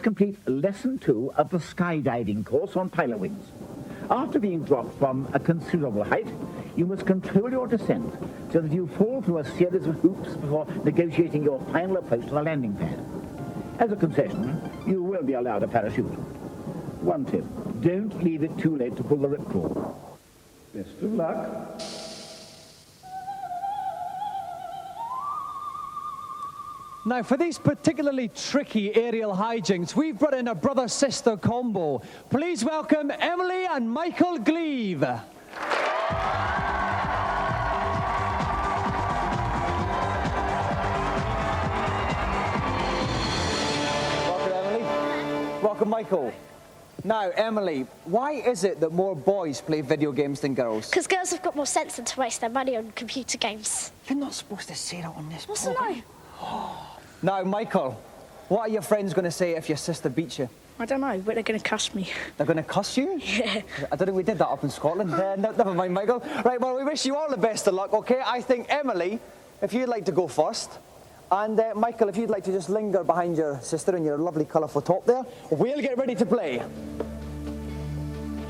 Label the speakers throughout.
Speaker 1: must complete Lesson 2 of the skydiving course on pilot wings. After being dropped from a considerable height, you must control your descent so that you fall through a series of hoops before negotiating your final approach to the landing pad. As a concession, you will be allowed a parachute. One tip, don't leave it too late to pull the ripcord. Best of luck.
Speaker 2: Now, for these particularly tricky aerial hijinks, we've brought in a brother-sister combo. Please welcome Emily and Michael Gleave. Welcome, Emily. Welcome, Michael. Now, Emily, why is it that more boys play video games than girls?
Speaker 3: Because girls have got more sense than to waste their money on computer games.
Speaker 2: You're not supposed to say that on this
Speaker 3: What's the no?
Speaker 2: Now, Michael, what are your friends going to say if your sister beats you?
Speaker 3: I don't know, but they're going to cuss me.
Speaker 2: They're going to cuss you?
Speaker 3: Yeah.
Speaker 2: I don't think we did that up in Scotland. Never mind, Michael. Right, well, we wish you all the best of luck, OK? I think, Emily, if you'd like to go first, and Michael, if you'd like to just linger behind your sister in your lovely colourful top there, we'll get ready to play.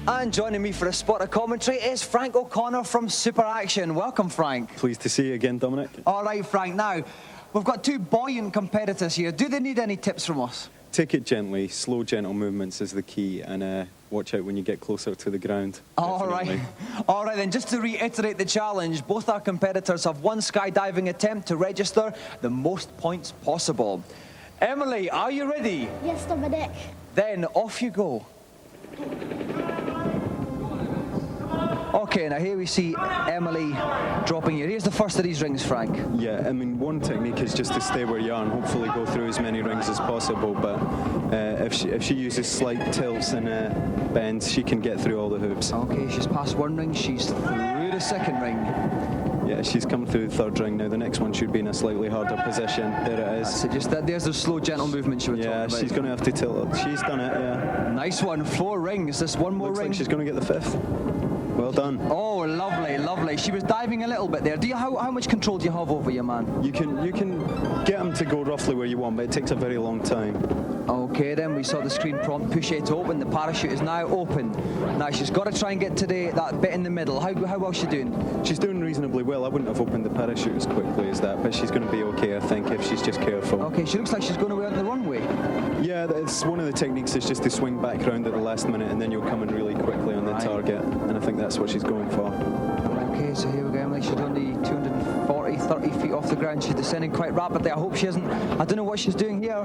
Speaker 2: And joining me for a spot of commentary is Frank O'Connor from Super Action. Welcome, Frank.
Speaker 4: Pleased to see you again, Dominic.
Speaker 2: All right, Frank. Now, we've got two buoyant competitors here. Do they need any tips from us?
Speaker 4: Take it gently. Slow, gentle movements is the key, and watch out when you get closer to the ground.
Speaker 2: All right. All right, then, just to reiterate the challenge, both our competitors have one skydiving attempt to register the most points possible. Emily, are you ready?
Speaker 3: Yes, Dominic.
Speaker 2: Then off you go. Okay, now here we see Emily dropping you. Here's the first of these rings, Frank.
Speaker 4: Yeah, I mean, one technique is just to stay where you are and hopefully go through as many rings as possible, but if she uses slight tilts and bends, she can get through all the hoops.
Speaker 2: Okay, she's passed one ring, she's through the second ring.
Speaker 4: Yeah, she's come through the third ring now. The next one should be in a slightly harder position. There it is.
Speaker 2: So just there's the slow, gentle movement she was talking about.
Speaker 4: Yeah, she's going to have to tilt it. She's done it, yeah.
Speaker 2: Nice one, 4 rings. This one more
Speaker 4: Looks
Speaker 2: ring.
Speaker 4: like she's going to get the 5th. Well done.
Speaker 2: Oh, lovely, lovely. She was diving a little bit there. How much control do you have over your man?
Speaker 4: You can get him to go roughly where you want, but it takes a very long time.
Speaker 2: Okay, then we saw the screen prompt, push it open. The parachute is now open. Now she's got to try and get to that bit in the middle. How well is she doing?
Speaker 4: She's doing reasonably well. I wouldn't have opened the parachute as quickly as that, but she's going to be okay, I think, if she's just careful.
Speaker 2: Okay, she looks like she's going away on the runway.
Speaker 4: Yeah, it's one of the techniques is just to swing back round at the last minute, and then you'll come in really quickly on the target, and I think that's what she's going for.
Speaker 2: Okay, so here we go, Emily. She's only 30 feet off the ground. She's descending quite rapidly. I hope she isn't. I don't know what she's doing here.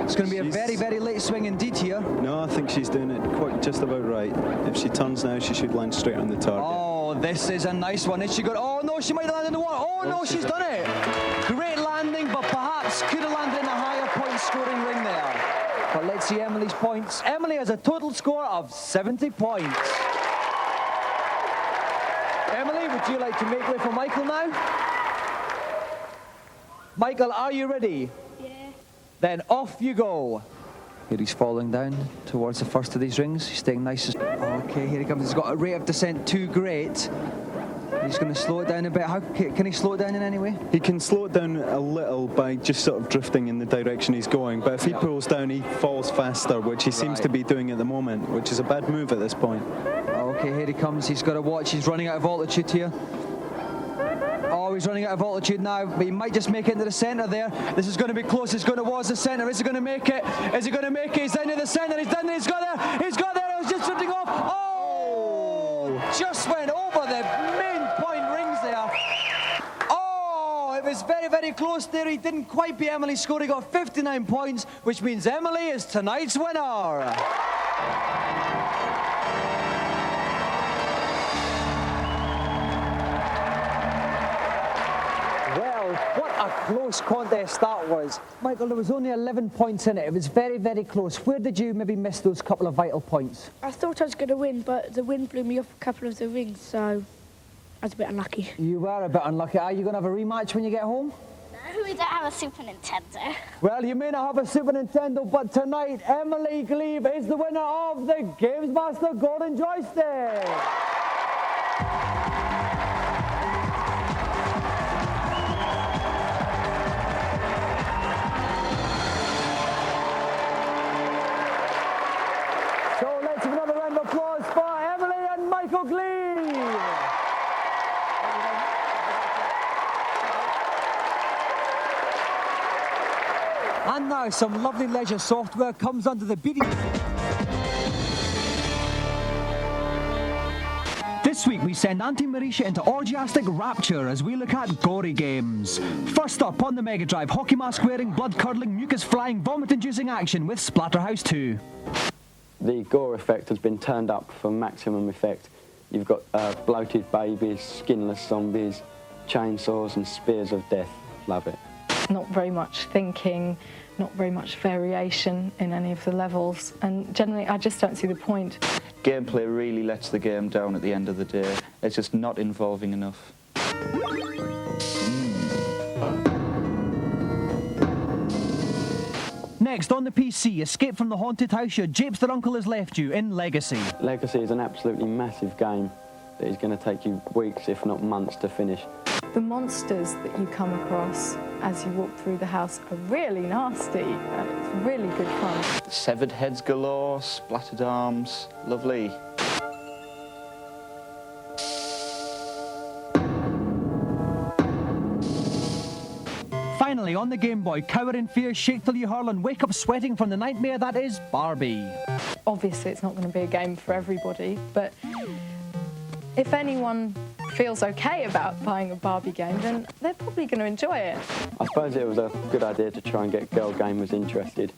Speaker 2: It's going to be a very, very late swing indeed here.
Speaker 4: No, I think she's doing it quite just about right. If she turns now, she should land straight on the target.
Speaker 2: Oh, this is a nice one. Is she good? Oh, no, she might have landed in the water. Oh, no, she's done it. Great landing, but perhaps could have landed in a higher point scoring ring there. But let's see Emily's points. Emily has a total score of 70 points. Emily, would you like to make way for Michael now? Michael, are you ready?
Speaker 3: Yeah.
Speaker 2: Then off you go. Here he's falling down towards the first of these rings. He's staying nice. Okay, here he comes. He's got a rate of descent too great. He's going to slow it down a bit. How can he slow it down in any way?
Speaker 4: He can slow it down a little by just sort of drifting in the direction he's going. But if he pulls down, he falls faster, which he seems to be doing at the moment, which is a bad move at this point.
Speaker 2: Okay, here he comes. He's got to watch. He's running out of altitude here. Oh, he's running out of altitude now, but he might just make it into the centre there. This is going to be close. It's going towards the centre. Is he going to make it? Is he going to make it? He's down to the centre. He's done it. He's got there. He's got there. It was just drifting off. Oh! Just went over the main point rings there. Oh, it was very, very close there. He didn't quite beat Emily's score. He got 59 points, which means Emily is tonight's winner. What a close contest that was. Michael, there was only 11 points in it. It was very, very close. Where did you maybe miss those couple of vital points?
Speaker 3: I thought I was going to win, but the wind blew me off a couple of the rings, so I was a bit unlucky.
Speaker 2: You were a bit unlucky. Are you going to have a rematch when you get home?
Speaker 3: No, we don't have a Super Nintendo.
Speaker 2: Well, you may not have a Super Nintendo, but tonight, Emily Gleave is the winner of the Gamesmaster Golden Joystick. ugly! And now some lovely leisure software comes under the beating. This week we send Auntie Marisha into orgiastic rapture as we look at gory games. First up on the Mega Drive, hockey mask wearing, blood curdling, mucus flying, vomit inducing action with Splatterhouse 2.
Speaker 5: The gore effect has been turned up for maximum effect. You've got bloated babies, skinless zombies, chainsaws and spears of death. Love it.
Speaker 6: Not very much thinking, not very much variation in any of the levels, and generally I just don't see the point.
Speaker 7: Gameplay really lets the game down at the end of the day. It's just not involving enough.
Speaker 2: Next on the PC, escape from the haunted house your Japester uncle has left you in Legacy.
Speaker 5: Legacy is an absolutely massive game that is going to take you weeks, if not months, to finish.
Speaker 6: The monsters that you come across as you walk through the house are really nasty. It's really good fun.
Speaker 7: Severed heads galore, splattered arms, lovely.
Speaker 2: Finally, on the Game Boy, cower in fear, shake till you hurl and wake up sweating from the nightmare that is Barbie.
Speaker 6: Obviously it's not going to be a game for everybody, but if anyone feels okay about buying a Barbie game, then they're probably going to enjoy it.
Speaker 5: I suppose it was a good idea to try and get girl gamers interested,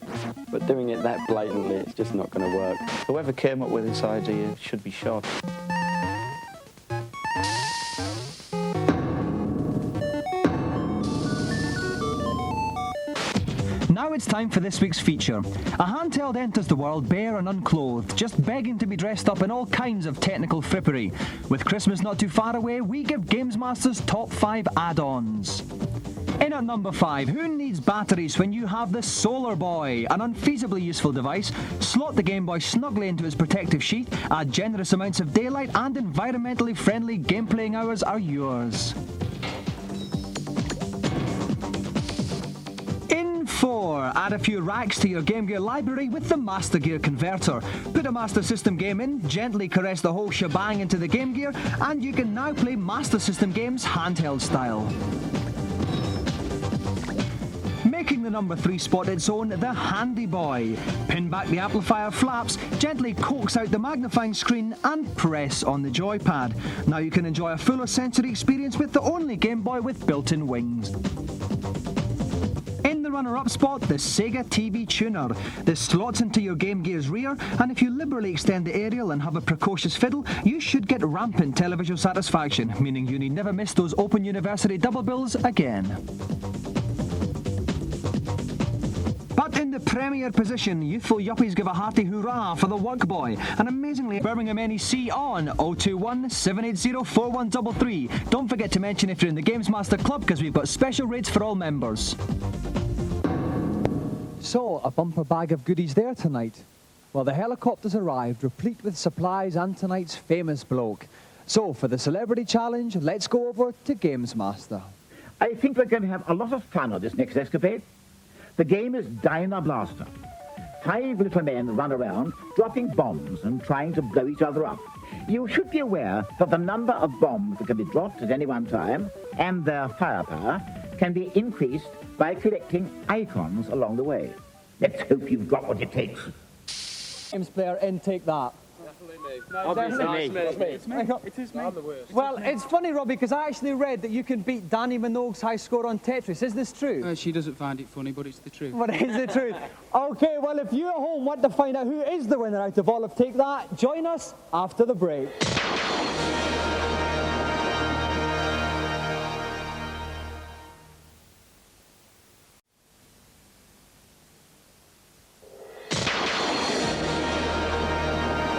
Speaker 5: but doing it that blatantly, it's just not going to work.
Speaker 7: Whoever came up with this idea should be shot.
Speaker 2: Now it's time for this week's feature. A handheld enters the world bare and unclothed, just begging to be dressed up in all kinds of technical frippery. With Christmas not too far away, we give Gamesmaster's top 5 add-ons. In at number 5, who needs batteries when you have the Solar Boy? An unfeasibly useful device. Slot the Game Boy snugly into its protective sheath, add generous amounts of daylight, and environmentally friendly game-playing hours are yours. 4. Add a few racks to your Game Gear library with the Master Gear Converter. Put a Master System game in, gently caress the whole shebang into the Game Gear, and you can now play Master System games handheld style. Making the number 3 spot its own, the Handy Boy. Pin back the amplifier flaps, gently coax out the magnifying screen, and press on the joypad. Now you can enjoy a fuller sensory experience with the only Game Boy with built-in wings. In the runner-up spot, the Sega TV Tuner. This slots into your Game Gear's rear, and if you liberally extend the aerial and have a precocious fiddle, you should get rampant televisual satisfaction, meaning you need never miss those Open University double bills again. But in the premier position, youthful yuppies give a hearty hurrah for the Work Boy, an amazingly Birmingham NEC on 021-780-4133. Don't forget to mention if you're in the Gamesmaster Club, because we've got special rates for all members. So, a bumper bag of goodies there tonight. Well, the helicopter's arrived, replete with supplies and tonight's famous bloke. So, for the celebrity challenge, let's go over to Gamesmaster.
Speaker 1: I think we're going to have a lot of fun on this next escapade. The game is Dino Blaster. 5 little men run around dropping bombs and trying to blow each other up. You should be aware that the number of bombs that can be dropped at any one time and their firepower can be increased by collecting icons along the way. Let's hope you've got what it takes.
Speaker 2: Games player in, take that.
Speaker 8: Obviously me. It's me. It is me. I'm the worst.
Speaker 2: Well, it's funny, Robbie, because I actually read that you can beat Danny Minogue's high score on Tetris. Is this true?
Speaker 8: She doesn't find it funny, but it's the truth.
Speaker 2: But is the truth? Okay, well, if you at home want to find out who is the winner out of all of Take That, join us after the break.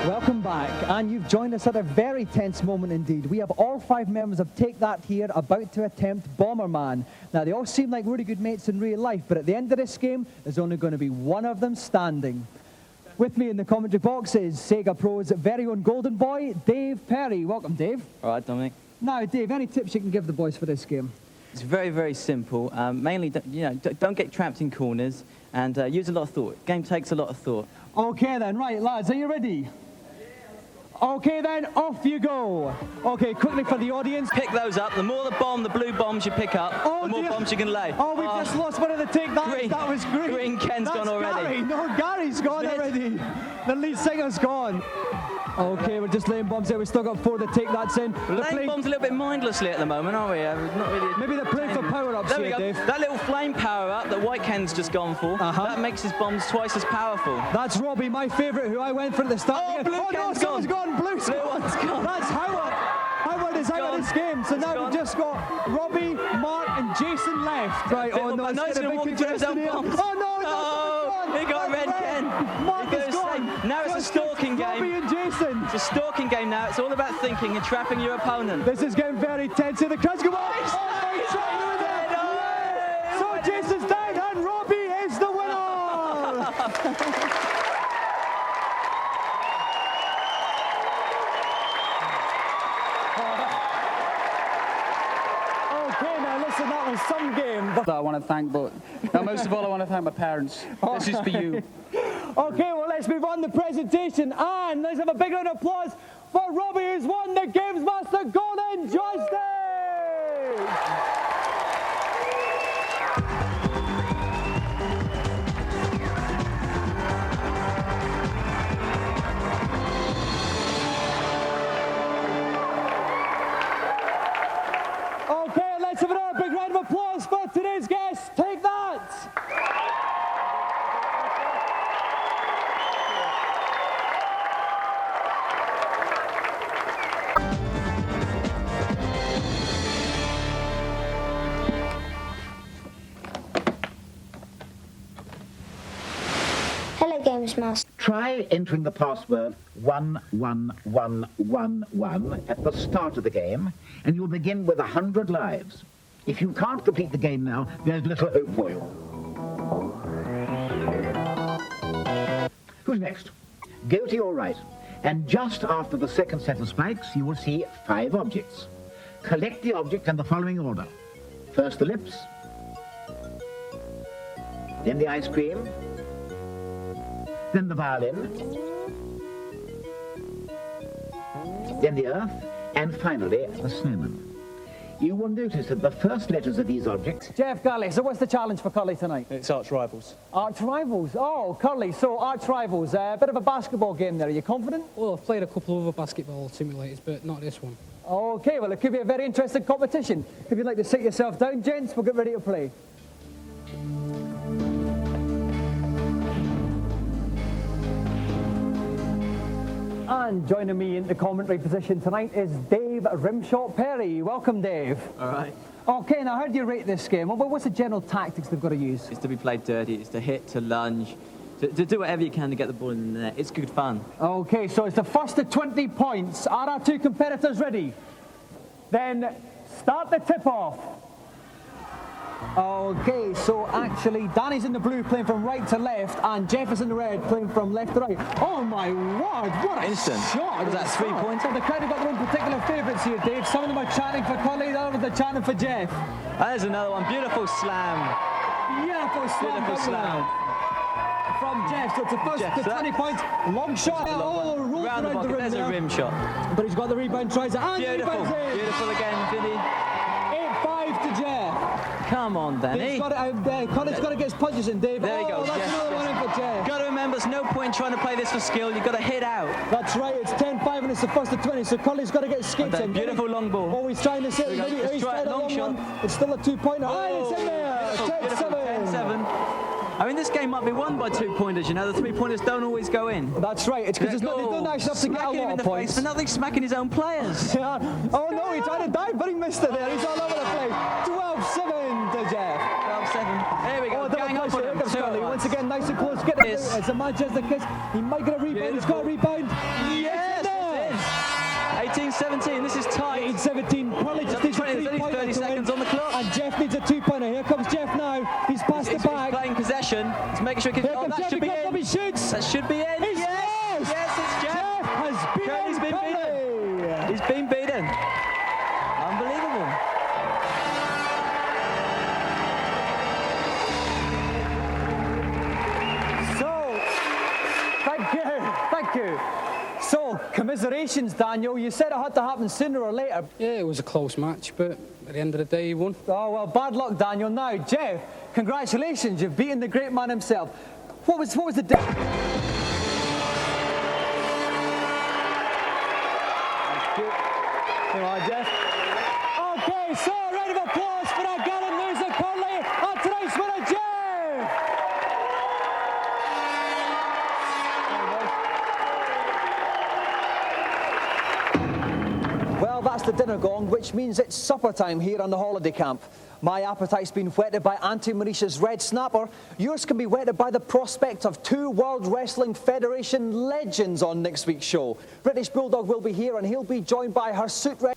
Speaker 2: Welcome back, and you've joined us at a very tense moment indeed. We have all 5 members of Take That here about to attempt Bomberman. Now, they all seem like really good mates in real life, but at the end of this game, there's only going to be one of them standing. With me in the commentary box is Sega Pro's very own golden boy, Dave Perry. Welcome, Dave.
Speaker 9: All right, Dominic.
Speaker 2: Now, Dave, any tips you can give the boys for this game?
Speaker 9: It's very, very simple. Mainly, don't get trapped in corners and use a lot of thought. Game takes a lot of thought.
Speaker 2: Okay then, right, lads, are you ready?
Speaker 10: Okay then, off you go. Okay, quickly for the audience.
Speaker 9: Pick those up. The more the blue bombs you pick up, the more bombs you can lay.
Speaker 10: Oh, we've just lost one of the take that.
Speaker 9: Green.
Speaker 10: That was green.
Speaker 9: Green, Ken's
Speaker 10: That's
Speaker 9: gone already.
Speaker 10: Gary. No, Gary's gone already. The lead singer's gone. Okay, we're just laying bombs there. We've still got 4 to take that in.
Speaker 9: We're laying bombs a little bit mindlessly at the moment, aren't we? Not really.
Speaker 10: Maybe they're playing for power-ups
Speaker 9: There we
Speaker 10: here,
Speaker 9: go.
Speaker 10: Dave.
Speaker 9: That little flame power-up that White Ken's just gone for, that makes his bombs twice as powerful.
Speaker 10: That's Robbie, my favourite, who I went for at the start.
Speaker 9: Oh, blue Ken's
Speaker 10: someone's gone. Blue's
Speaker 9: Blue
Speaker 10: gone.
Speaker 9: one's gone.
Speaker 10: That's Howard. Howard is out of this game. So now we've just got Robbie, Mark, and Jason left. Right, oh no,
Speaker 9: he's going to walk into his own bombs.
Speaker 10: Oh no,
Speaker 9: he got red, Ken.
Speaker 10: Mark is gone.
Speaker 9: Now it's a stalking game.
Speaker 10: Robbie and Jason.
Speaker 9: It's a stalking game now. It's all about thinking and trapping your opponent.
Speaker 10: This is getting very tense here. The crowd's going, so Jason's down and Robbie is the winner. Okay, now listen, that was some game.
Speaker 8: I want to thank, but most of all, I want to thank my parents. This is for you.
Speaker 10: Okay, well, let's move on to the presentation, and let's have a big round of applause for Robbie, who's won the Gamesmaster Golden Joystick! Okay, let's have another big round of applause for today's guest. Take that!
Speaker 11: Hello, Gamesmaster.
Speaker 1: Try entering the password 11111 at the start of the game, and you'll begin with 100 lives. If you can't complete the game now, there's little hope for you. Who's next? Go to your right, and just after the second set of spikes, you will see 5 objects. Collect the object in the following order. First the lips, then the ice cream, then the violin, then the earth, and finally the snowman. You will notice that the first letters of these objects...
Speaker 10: Jeff, Curly, so what's the challenge for Curly tonight?
Speaker 8: It's arch rivals.
Speaker 10: Arch rivals. Oh, Curly, so arch rivals. A bit of a basketball game there. Are you confident?
Speaker 12: Well, I've played a couple of other basketball simulators, but not this one.
Speaker 10: Okay, well, it could be a very interesting competition. If you'd like to sit yourself down, gents, we'll get ready to play. And joining me in the commentary position tonight is Dave Rimshot Perry. Welcome, Dave.
Speaker 9: All right.
Speaker 10: Okay, now how do you rate this game? What's the general tactics they've got to use?
Speaker 9: It's to be played dirty. It's to hit, to lunge, to do whatever you can to get the ball in the net. It's good fun.
Speaker 10: Okay, so it's the first to 20 points. Are our two competitors ready? Then start the tip-off. Okay, so actually Danny's in the blue playing from right to left, and Jeff is in the red playing from left to right. Oh my word, what a
Speaker 9: Instant.
Speaker 10: shot!
Speaker 9: Was that 3-pointer?
Speaker 10: The crowd have got their own particular favourites here, Dave. Some of them are chanting for Curly, the others are chanting for Jeff.
Speaker 9: There's another one. Beautiful slam.
Speaker 10: Beautiful slam.
Speaker 9: Beautiful slam.
Speaker 10: From Jeff, so it's the first
Speaker 9: Jeff,
Speaker 10: to 20 points. Long shot. Oh, rolls
Speaker 9: Round the
Speaker 10: around the
Speaker 9: pocket.
Speaker 10: rim
Speaker 9: There's
Speaker 10: there.
Speaker 9: a rim shot.
Speaker 10: But he's got the rebound, tries it, and
Speaker 9: Beautiful.
Speaker 10: rebounds in.
Speaker 9: Beautiful again, Vinny.
Speaker 10: 8-5 to Jeff.
Speaker 9: Come on, Danny.
Speaker 10: Connor's got to get his punches in, Dave.
Speaker 9: There you go.
Speaker 10: That's another one in for Jeff.
Speaker 9: Got to remember, there's no point trying to play this for skill. You've got to hit out.
Speaker 10: That's right, it's 10-5 and it's the first to 20, so Curly's got to get his skates in.
Speaker 9: Beautiful long ball.
Speaker 10: Oh, he's trying to sit.
Speaker 9: Here we go.
Speaker 10: He's
Speaker 9: Let's try
Speaker 10: tried
Speaker 9: it.
Speaker 10: a
Speaker 9: Long
Speaker 10: long
Speaker 9: shot.
Speaker 10: one. It's still a 2-pointer.
Speaker 9: Oh,
Speaker 10: It's in there.
Speaker 9: beautiful. 10-7. I mean, this game might be won by 2-pointers, you know. The 3-pointers don't always go in.
Speaker 10: That's right. It's because he's not nice enough to get a
Speaker 9: Smacking him
Speaker 10: lot
Speaker 9: in
Speaker 10: of
Speaker 9: the
Speaker 10: points.
Speaker 9: face for nothing, smacking his own players.
Speaker 10: Yeah. Oh, no, he tried to dive, but he missed it there. He's all over the place. 12-7 to Jeff.
Speaker 9: 12-7. There we go.
Speaker 10: Oh,
Speaker 9: Gang up on him.
Speaker 10: Once again, nice and close. Get it. It's a Manchester kiss. He might get a rebound. He's got a rebound.
Speaker 9: Yes, it's in. 18-17. This is tight.
Speaker 10: 18-17. Curly just needs a
Speaker 9: 20, there's only
Speaker 10: 3-pointer
Speaker 9: 30
Speaker 10: to
Speaker 9: seconds
Speaker 10: win.
Speaker 9: on the clock.
Speaker 10: And Jeff needs a 2-pointer. Here comes Jeff now. He's passed
Speaker 9: He's
Speaker 10: it back.
Speaker 9: playing possession. He's making sure he can...
Speaker 10: Here
Speaker 9: Oh,
Speaker 10: comes
Speaker 9: that
Speaker 10: Jeff.
Speaker 9: should be in.
Speaker 10: He shoots.
Speaker 9: That should be in.
Speaker 10: He
Speaker 9: Yes.
Speaker 10: scores.
Speaker 9: Yes, it's Jeff.
Speaker 10: Jeff has
Speaker 9: Curly's been
Speaker 10: beaten
Speaker 9: beaten. He's been beaten. Unbelievable.
Speaker 10: So, thank you. So, commiserations, Daniel. You said it had to happen sooner or later.
Speaker 12: Yeah, it was a close match, but at the end of the day, he won.
Speaker 10: Oh, well, bad luck, Daniel. Now, Jeff, congratulations. You've beaten the great man himself. What was the difference? Come on, Jeff. Okay, so a round of applause for our gallant loser, Conley, and tonight's winner, Jeff.
Speaker 2: Well, that's the dinner gong, which means it's supper time here on the holiday camp. My appetite's been whetted by Auntie Marisha's red snapper. Yours can be whetted by the prospect of 2 World Wrestling Federation legends on next week's show. British Bulldog will be here, and he'll be joined by her suit red.